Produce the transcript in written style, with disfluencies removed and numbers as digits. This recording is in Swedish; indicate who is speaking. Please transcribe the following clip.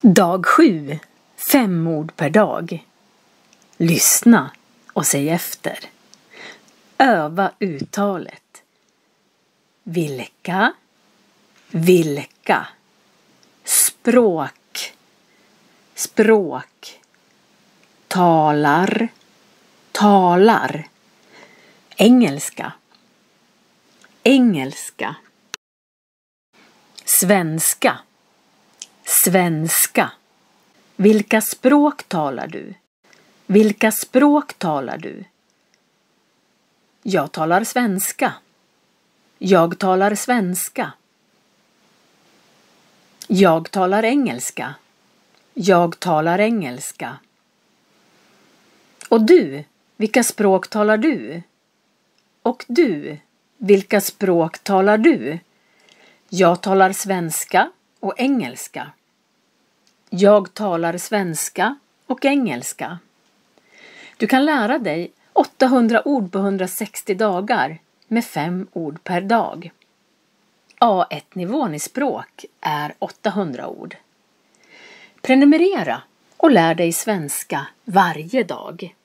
Speaker 1: Dag 7. 5 ord per dag. Lyssna och säg efter. Öva uttalet. Vilka, vilka. Språk, språk. Talar, talar. Engelska, engelska. Svenska, svenska. Vilka språk talar du? Vilka språk talar du? Jag talar svenska. Jag talar svenska. Jag talar engelska. Jag talar engelska. Och du, vilka språk talar du? Och du, vilka språk talar du? Jag talar svenska och engelska. Jag talar svenska och engelska. Du kan lära dig 800 ord på 160 dagar med 5 ord per dag. A1-nivån i språk är 800 ord. Prenumerera och lär dig svenska varje dag.